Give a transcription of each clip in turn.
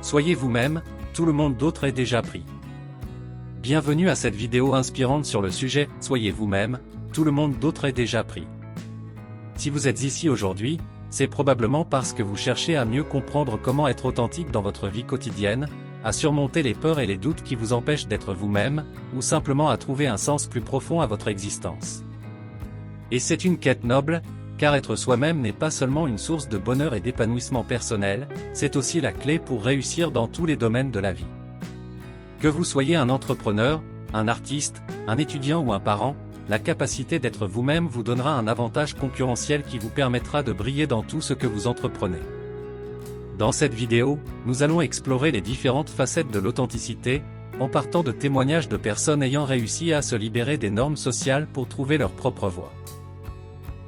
Soyez vous-même, tout le monde d'autre est déjà pris. Bienvenue à cette vidéo inspirante sur le sujet « Soyez vous-même, tout le monde d'autre est déjà pris ». Si vous êtes ici aujourd'hui, c'est probablement parce que vous cherchez à mieux comprendre comment être authentique dans votre vie quotidienne, à surmonter les peurs et les doutes qui vous empêchent d'être vous-même, ou simplement à trouver un sens plus profond à votre existence. Et c'est une quête noble, car être soi-même n'est pas seulement une source de bonheur et d'épanouissement personnel, c'est aussi la clé pour réussir dans tous les domaines de la vie. Que vous soyez un entrepreneur, un artiste, un étudiant ou un parent, la capacité d'être vous-même vous donnera un avantage concurrentiel qui vous permettra de briller dans tout ce que vous entreprenez. Dans cette vidéo, nous allons explorer les différentes facettes de l'authenticité, en partant de témoignages de personnes ayant réussi à se libérer des normes sociales pour trouver leur propre voie.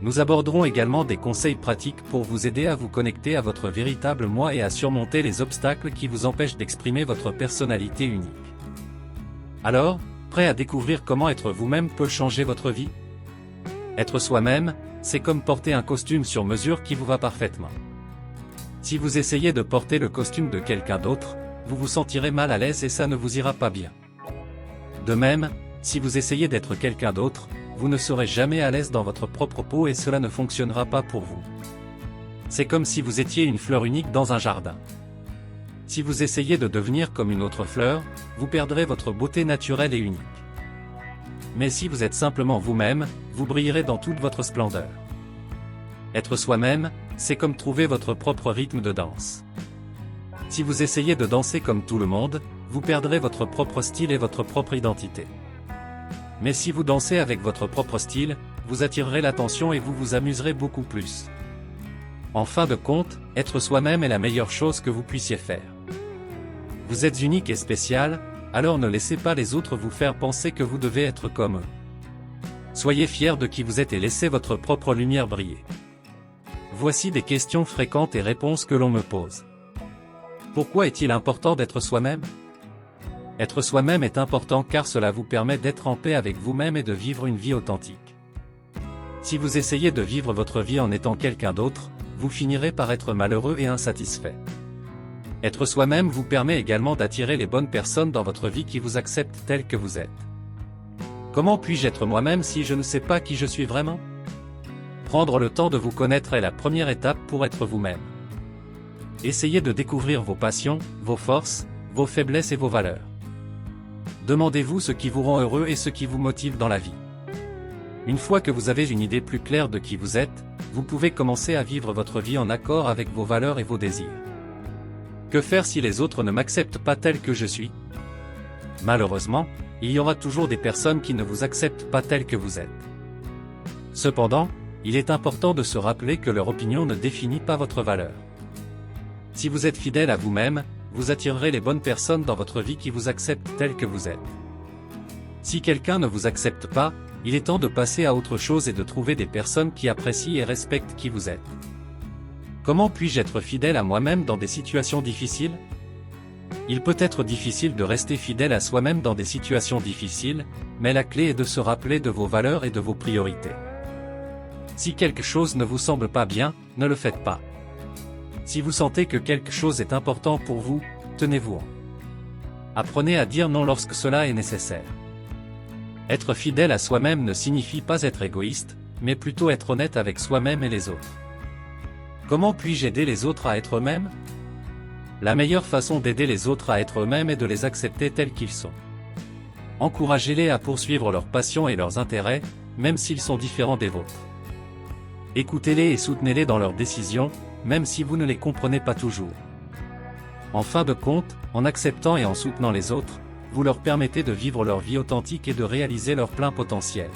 Nous aborderons également des conseils pratiques pour vous aider à vous connecter à votre véritable moi et à surmonter les obstacles qui vous empêchent d'exprimer votre personnalité unique. Alors, prêt à découvrir comment être vous-même peut changer votre vie? Être soi-même, c'est comme porter un costume sur mesure qui vous va parfaitement. Si vous essayez de porter le costume de quelqu'un d'autre, vous vous sentirez mal à l'aise et ça ne vous ira pas bien. De même, si vous essayez d'être quelqu'un d'autre, vous ne serez jamais à l'aise dans votre propre peau et cela ne fonctionnera pas pour vous. C'est comme si vous étiez une fleur unique dans un jardin. Si vous essayez de devenir comme une autre fleur, vous perdrez votre beauté naturelle et unique. Mais si vous êtes simplement vous-même, vous brillerez dans toute votre splendeur. Être soi-même, c'est comme trouver votre propre rythme de danse. Si vous essayez de danser comme tout le monde, vous perdrez votre propre style et votre propre identité. Mais si vous dansez avec votre propre style, vous attirerez l'attention et vous vous amuserez beaucoup plus. En fin de compte, être soi-même est la meilleure chose que vous puissiez faire. Vous êtes unique et spécial, alors ne laissez pas les autres vous faire penser que vous devez être comme eux. Soyez fiers de qui vous êtes et laissez votre propre lumière briller. Voici des questions fréquentes et réponses que l'on me pose. Pourquoi est-il important d'être soi-même? Être soi-même est important car cela vous permet d'être en paix avec vous-même et de vivre une vie authentique. Si vous essayez de vivre votre vie en étant quelqu'un d'autre, vous finirez par être malheureux et insatisfait. Être soi-même vous permet également d'attirer les bonnes personnes dans votre vie qui vous acceptent tel que vous êtes. Comment puis-je être moi-même si je ne sais pas qui je suis vraiment? Prendre le temps de vous connaître est la première étape pour être vous-même. Essayez de découvrir vos passions, vos forces, vos faiblesses et vos valeurs. Demandez-vous ce qui vous rend heureux et ce qui vous motive dans la vie. Une fois que vous avez une idée plus claire de qui vous êtes, vous pouvez commencer à vivre votre vie en accord avec vos valeurs et vos désirs. Que faire si les autres ne m'acceptent pas tel que je suis? Malheureusement, il y aura toujours des personnes qui ne vous acceptent pas tel que vous êtes. Cependant, il est important de se rappeler que leur opinion ne définit pas votre valeur. Si vous êtes fidèle à vous-même, vous attirerez les bonnes personnes dans votre vie qui vous acceptent tel que vous êtes. Si quelqu'un ne vous accepte pas, il est temps de passer à autre chose et de trouver des personnes qui apprécient et respectent qui vous êtes. Comment puis-je être fidèle à moi-même dans des situations difficiles? Il peut être difficile de rester fidèle à soi-même dans des situations difficiles, mais la clé est de se rappeler de vos valeurs et de vos priorités. Si quelque chose ne vous semble pas bien, ne le faites pas. Si vous sentez que quelque chose est important pour vous, tenez-vous-en. Apprenez à dire non lorsque cela est nécessaire. Être fidèle à soi-même ne signifie pas être égoïste, mais plutôt être honnête avec soi-même et les autres. Comment puis-je aider les autres à être eux-mêmes? La meilleure façon d'aider les autres à être eux-mêmes est de les accepter tels qu'ils sont. Encouragez-les à poursuivre leurs passions et leurs intérêts, même s'ils sont différents des vôtres. Écoutez-les et soutenez-les dans leurs décisions, même si vous ne les comprenez pas toujours. En fin de compte, en acceptant et en soutenant les autres, vous leur permettez de vivre leur vie authentique et de réaliser leur plein potentiel.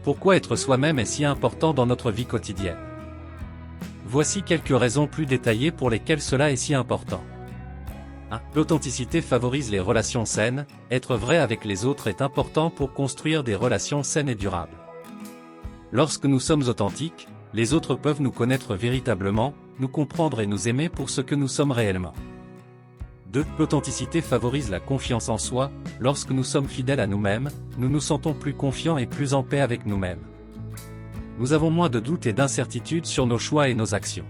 Pourquoi être soi-même est si important dans notre vie quotidienne? Voici quelques raisons plus détaillées pour lesquelles cela est si important. 1. L'authenticité favorise les relations saines. Être vrai avec les autres est important pour construire des relations saines et durables. Lorsque nous sommes authentiques, les autres peuvent nous connaître véritablement, nous comprendre et nous aimer pour ce que nous sommes réellement. 2. L'authenticité favorise la confiance en soi. Lorsque nous sommes fidèles à nous-mêmes, nous nous sentons plus confiants et plus en paix avec nous-mêmes. Nous avons moins de doutes et d'incertitudes sur nos choix et nos actions.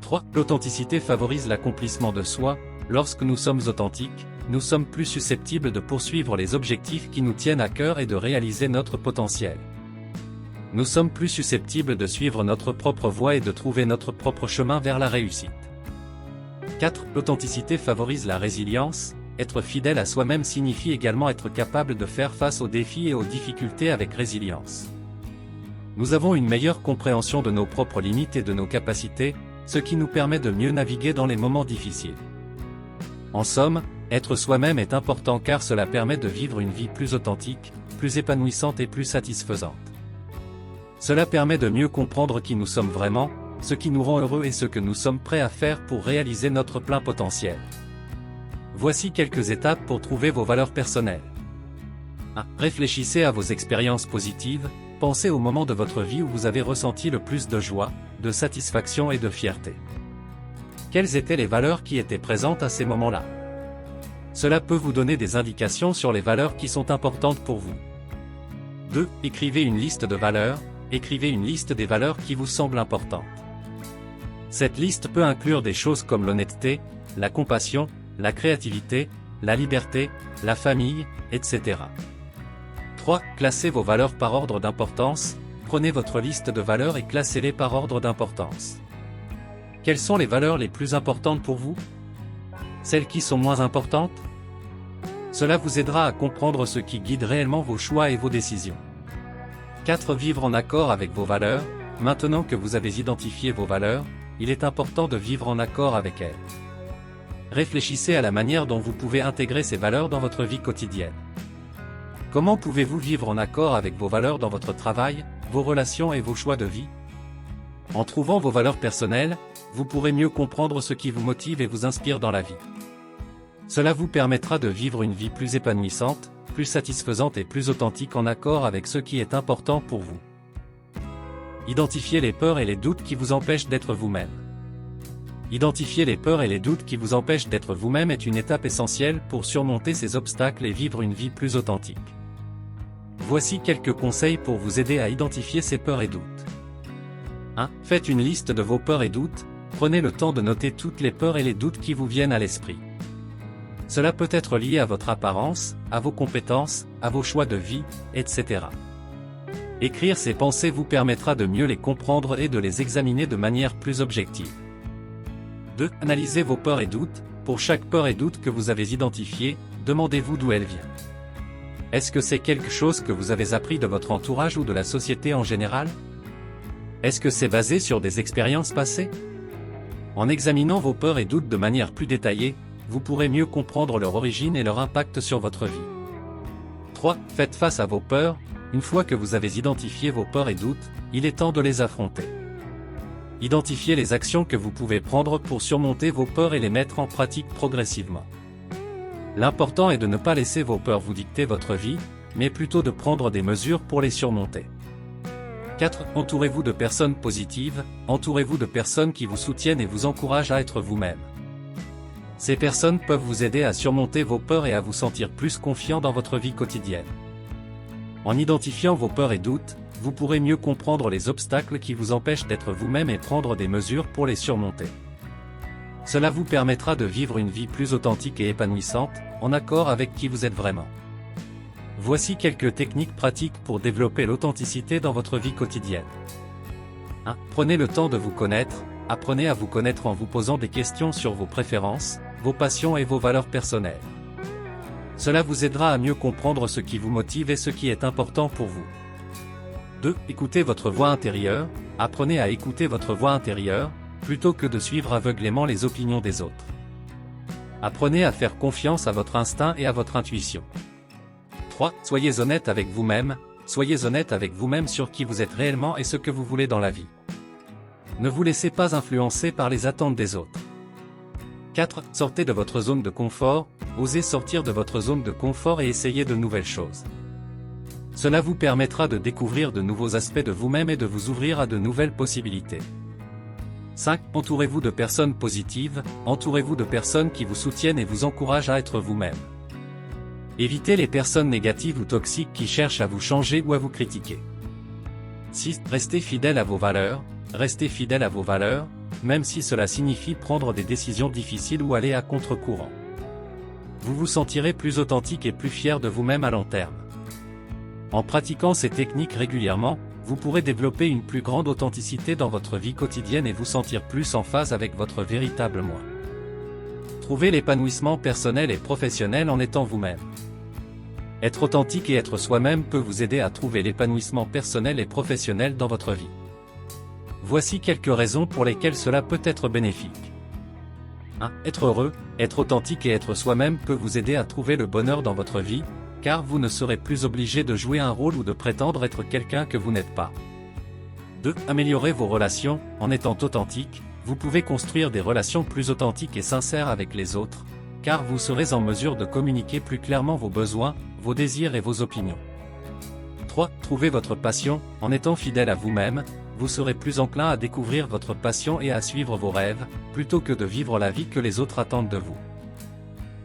3. L'authenticité favorise l'accomplissement de soi. Lorsque nous sommes authentiques, nous sommes plus susceptibles de poursuivre les objectifs qui nous tiennent à cœur et de réaliser notre potentiel. Nous sommes plus susceptibles de suivre notre propre voie et de trouver notre propre chemin vers la réussite. 4. L'authenticité favorise la résilience. Être fidèle à soi-même signifie également être capable de faire face aux défis et aux difficultés avec résilience. Nous avons une meilleure compréhension de nos propres limites et de nos capacités, ce qui nous permet de mieux naviguer dans les moments difficiles. En somme, être soi-même est important car cela permet de vivre une vie plus authentique, plus épanouissante et plus satisfaisante. Cela permet de mieux comprendre qui nous sommes vraiment, ce qui nous rend heureux et ce que nous sommes prêts à faire pour réaliser notre plein potentiel. Voici quelques étapes pour trouver vos valeurs personnelles. 1. Réfléchissez à vos expériences positives, pensez au moment de votre vie où vous avez ressenti le plus de joie, de satisfaction et de fierté. Quelles étaient les valeurs qui étaient présentes à ces moments-là? Cela peut vous donner des indications sur les valeurs qui sont importantes pour vous. 2. Écrivez une liste de valeurs. Écrivez une liste des valeurs qui vous semblent importantes. Cette liste peut inclure des choses comme l'honnêteté, la compassion, la créativité, la liberté, la famille, etc. 3. Classez vos valeurs par ordre d'importance. Prenez votre liste de valeurs et classez-les par ordre d'importance. Quelles sont les valeurs les plus importantes pour vous? Celles qui sont moins importantes? Cela vous aidera à comprendre ce qui guide réellement vos choix et vos décisions. 4. Vivre en accord avec vos valeurs. Maintenant que vous avez identifié vos valeurs, il est important de vivre en accord avec elles. Réfléchissez à la manière dont vous pouvez intégrer ces valeurs dans votre vie quotidienne. Comment pouvez-vous vivre en accord avec vos valeurs dans votre travail, vos relations et vos choix de vie? En trouvant vos valeurs personnelles, vous pourrez mieux comprendre ce qui vous motive et vous inspire dans la vie. Cela vous permettra de vivre une vie plus épanouissante, plus satisfaisante et plus authentique en accord avec ce qui est important pour vous. Identifiez les peurs et les doutes qui vous empêchent d'être vous-même. Identifier les peurs et les doutes qui vous empêchent d'être vous-même est une étape essentielle pour surmonter ces obstacles et vivre une vie plus authentique. Voici quelques conseils pour vous aider à identifier ces peurs et doutes. 1. Faites une liste de vos peurs et doutes. Prenez le temps de noter toutes les peurs et les doutes qui vous viennent à l'esprit. Cela peut être lié à votre apparence, à vos compétences, à vos choix de vie, etc. Écrire ces pensées vous permettra de mieux les comprendre et de les examiner de manière plus objective. 2. Analysez vos peurs et doutes. Pour chaque peur et doute que vous avez identifié, demandez-vous d'où elle vient. Est-ce que c'est quelque chose que vous avez appris de votre entourage ou de la société en général? Est-ce que c'est basé sur des expériences passées? En examinant vos peurs et doutes de manière plus détaillée, vous pourrez mieux comprendre leur origine et leur impact sur votre vie. 3. Faites face à vos peurs. Une fois que vous avez identifié vos peurs et doutes, il est temps de les affronter. Identifiez les actions que vous pouvez prendre pour surmonter vos peurs et les mettre en pratique progressivement. L'important est de ne pas laisser vos peurs vous dicter votre vie, mais plutôt de prendre des mesures pour les surmonter. 4. Entourez-vous de personnes positives. Entourez-vous de personnes qui vous soutiennent et vous encouragent à être vous-même. Ces personnes peuvent vous aider à surmonter vos peurs et à vous sentir plus confiant dans votre vie quotidienne. En identifiant vos peurs et doutes, vous pourrez mieux comprendre les obstacles qui vous empêchent d'être vous-même et prendre des mesures pour les surmonter. Cela vous permettra de vivre une vie plus authentique et épanouissante, en accord avec qui vous êtes vraiment. Voici quelques techniques pratiques pour développer l'authenticité dans votre vie quotidienne. 1. Prenez le temps de vous connaître. Apprenez à vous connaître en vous posant des questions sur vos préférences, vos passions et vos valeurs personnelles. Cela vous aidera à mieux comprendre ce qui vous motive et ce qui est important pour vous. 2. Écoutez votre voix intérieure. Apprenez à écouter votre voix intérieure, plutôt que de suivre aveuglément les opinions des autres. Apprenez à faire confiance à votre instinct et à votre intuition. 3. Soyez honnête avec vous-même. Soyez honnête avec vous-même sur qui vous êtes réellement et ce que vous voulez dans la vie. Ne vous laissez pas influencer par les attentes des autres. 4. Sortez de votre zone de confort. Osez sortir de votre zone de confort et essayez de nouvelles choses. Cela vous permettra de découvrir de nouveaux aspects de vous-même et de vous ouvrir à de nouvelles possibilités. 5. Entourez-vous de personnes positives. Entourez-vous de personnes qui vous soutiennent et vous encouragent à être vous-même. Évitez les personnes négatives ou toxiques qui cherchent à vous changer ou à vous critiquer. 6. Restez fidèle à vos valeurs. Restez fidèle à vos valeurs. même si cela signifie prendre des décisions difficiles ou aller à contre-courant. Vous vous sentirez plus authentique et plus fier de vous-même à long terme. En pratiquant ces techniques régulièrement, vous pourrez développer une plus grande authenticité dans votre vie quotidienne et vous sentir plus en phase avec votre véritable moi. Trouvez l'épanouissement personnel et professionnel en étant vous-même. Être authentique et être soi-même peut vous aider à trouver l'épanouissement personnel et professionnel dans votre vie. Voici quelques raisons pour lesquelles cela peut être bénéfique. 1. Être heureux, être authentique et être soi-même peut vous aider à trouver le bonheur dans votre vie, car vous ne serez plus obligé de jouer un rôle ou de prétendre être quelqu'un que vous n'êtes pas. 2. Améliorer vos relations, en étant authentique, vous pouvez construire des relations plus authentiques et sincères avec les autres, car vous serez en mesure de communiquer plus clairement vos besoins, vos désirs et vos opinions. 3. Trouvez votre passion, en étant fidèle à vous-même, vous serez plus enclin à découvrir votre passion et à suivre vos rêves, plutôt que de vivre la vie que les autres attendent de vous.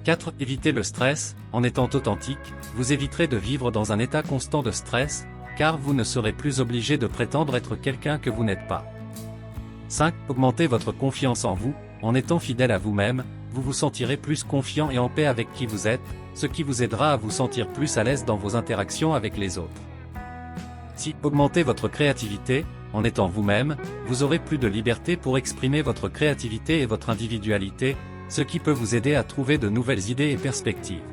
4. Évitez le stress, en étant authentique, vous éviterez de vivre dans un état constant de stress, car vous ne serez plus obligé de prétendre être quelqu'un que vous n'êtes pas. 5. Augmentez votre confiance en vous, en étant fidèle à vous-même, vous vous sentirez plus confiant et en paix avec qui vous êtes, ce qui vous aidera à vous sentir plus à l'aise dans vos interactions avec les autres. 6. Augmentez votre créativité, en étant vous-même, vous aurez plus de liberté pour exprimer votre créativité et votre individualité, ce qui peut vous aider à trouver de nouvelles idées et perspectives.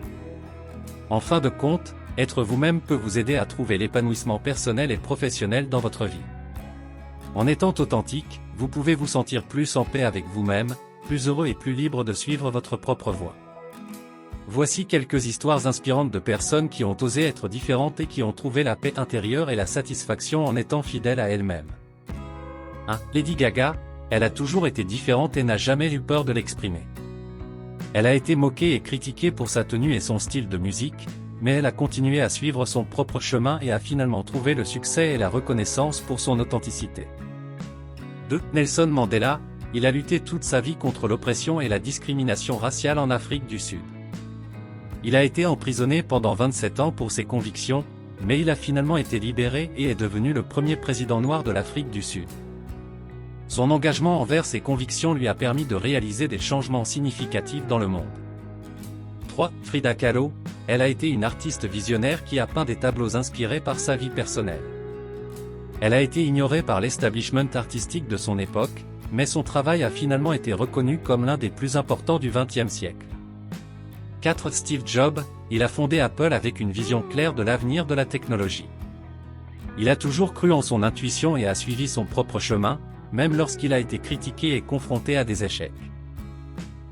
En fin de compte, être vous-même peut vous aider à trouver l'épanouissement personnel et professionnel dans votre vie. En étant authentique, vous pouvez vous sentir plus en paix avec vous-même, plus heureux et plus libre de suivre votre propre voie. Voici quelques histoires inspirantes de personnes qui ont osé être différentes et qui ont trouvé la paix intérieure et la satisfaction en étant fidèles à elles-mêmes. 1. Lady Gaga, elle a toujours été différente et n'a jamais eu peur de l'exprimer. Elle a été moquée et critiquée pour sa tenue et son style de musique, mais elle a continué à suivre son propre chemin et a finalement trouvé le succès et la reconnaissance pour son authenticité. 2. Nelson Mandela, il a lutté toute sa vie contre l'oppression et la discrimination raciale en Afrique du Sud. Il a été emprisonné pendant 27 ans pour ses convictions, mais il a finalement été libéré et est devenu le premier président noir de l'Afrique du Sud. Son engagement envers ses convictions lui a permis de réaliser des changements significatifs dans le monde. 3. Frida Kahlo, elle a été une artiste visionnaire qui a peint des tableaux inspirés par sa vie personnelle. Elle a été ignorée par l'establishment artistique de son époque, mais son travail a finalement été reconnu comme l'un des plus importants du XXe siècle. 4. Steve Jobs, il a fondé Apple avec une vision claire de l'avenir de la technologie. Il a toujours cru en son intuition et a suivi son propre chemin, même lorsqu'il a été critiqué et confronté à des échecs.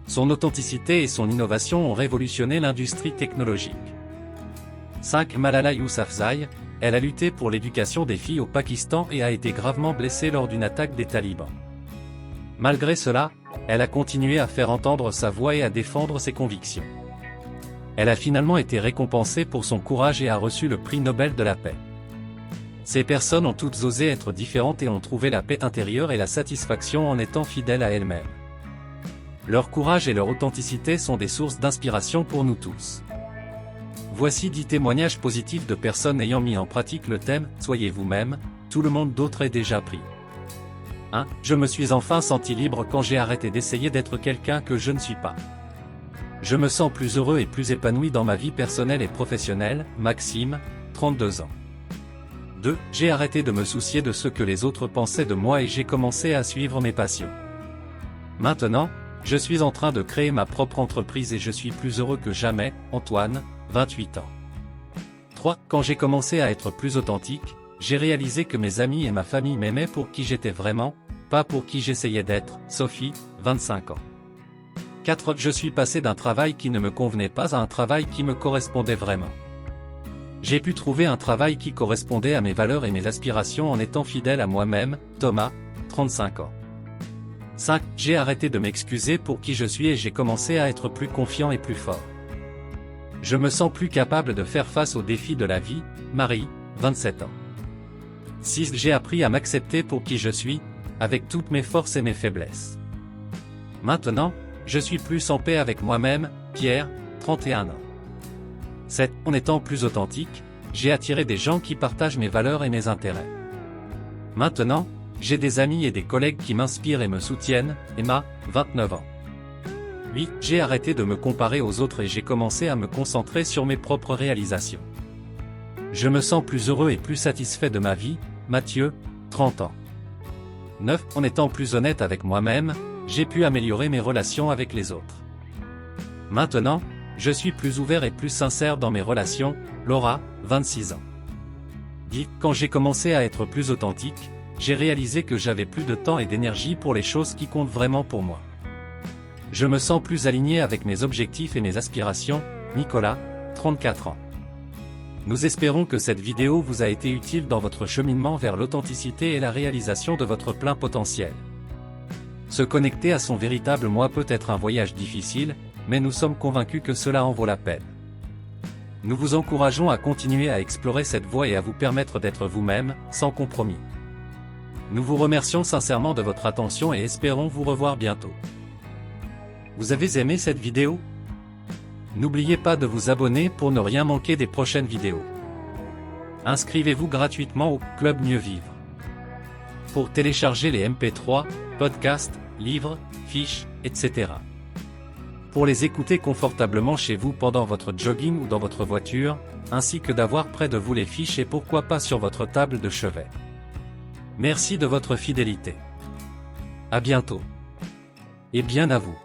Son authenticité et son innovation ont révolutionné l'industrie technologique. 5. Malala Yousafzai, elle a lutté pour l'éducation des filles au Pakistan et a été gravement blessée lors d'une attaque des talibans. Malgré cela, elle a continué à faire entendre sa voix et à défendre ses convictions. Elle a finalement été récompensée pour son courage et a reçu le prix Nobel de la paix. Ces personnes ont toutes osé être différentes et ont trouvé la paix intérieure et la satisfaction en étant fidèles à elles-mêmes. Leur courage et leur authenticité sont des sources d'inspiration pour nous tous. Voici 10 témoignages positifs de personnes ayant mis en pratique le thème « Soyez vous-même », tout le monde d'autre est déjà pris. 1. Je me suis enfin senti libre quand j'ai arrêté d'essayer d'être quelqu'un que je ne suis pas. Je me sens plus heureux et plus épanoui dans ma vie personnelle et professionnelle, Maxime, 32 ans. 2. J'ai arrêté de me soucier de ce que les autres pensaient de moi et j'ai commencé à suivre mes passions. Maintenant, je suis en train de créer ma propre entreprise et je suis plus heureux que jamais, Antoine, 28 ans. 3. Quand j'ai commencé à être plus authentique, j'ai réalisé que mes amis et ma famille m'aimaient pour qui j'étais vraiment, pas pour qui j'essayais d'être, Sophie, 25 ans. 4. Je suis passé d'un travail qui ne me convenait pas à un travail qui me correspondait vraiment. J'ai pu trouver un travail qui correspondait à mes valeurs et mes aspirations en étant fidèle à moi-même, Thomas, 35 ans. 5. J'ai arrêté de m'excuser pour qui je suis et j'ai commencé à être plus confiant et plus fort. Je me sens plus capable de faire face aux défis de la vie, Marie, 27 ans. 6. J'ai appris à m'accepter pour qui je suis, avec toutes mes forces et mes faiblesses. Maintenant, je suis plus en paix avec moi-même, Pierre, 31 ans. 7. En étant plus authentique, j'ai attiré des gens qui partagent mes valeurs et mes intérêts. Maintenant, J'ai des amis et des collègues qui m'inspirent et me soutiennent. Emma, 29 ans. 8. J'ai arrêté de me comparer aux autres et j'ai commencé à me concentrer sur mes propres réalisations. Je me sens plus heureux et plus satisfait de ma vie. Mathieu, 30 ans. 9. En étant plus honnête avec moi-même, j'ai pu améliorer mes relations avec les autres. Maintenant, je suis plus ouvert et plus sincère dans mes relations. Laura, 26 ans. 10. Quand j'ai commencé à être plus authentique, j'ai réalisé que j'avais plus de temps et d'énergie pour les choses qui comptent vraiment pour moi. Je me sens plus aligné avec mes objectifs et mes aspirations. Nicolas, 34 ans. Nous espérons que cette vidéo vous a été utile dans votre cheminement vers l'authenticité et la réalisation de votre plein potentiel. Se connecter à son véritable moi peut être un voyage difficile, mais nous sommes convaincus que cela en vaut la peine. Nous vous encourageons à continuer à explorer cette voie et à vous permettre d'être vous-même, sans compromis. Nous vous remercions sincèrement de votre attention et espérons vous revoir bientôt. Vous avez aimé cette vidéo? N'oubliez pas de vous abonner pour ne rien manquer des prochaines vidéos. Inscrivez-vous gratuitement au Club Mieux Vivre. Pour télécharger les MP3, podcasts, livres, fiches, etc. Pour les écouter confortablement chez vous pendant votre jogging ou dans votre voiture, ainsi que d'avoir près de vous les fiches et pourquoi pas sur votre table de chevet. Merci de votre fidélité. À bientôt. Et bien à vous.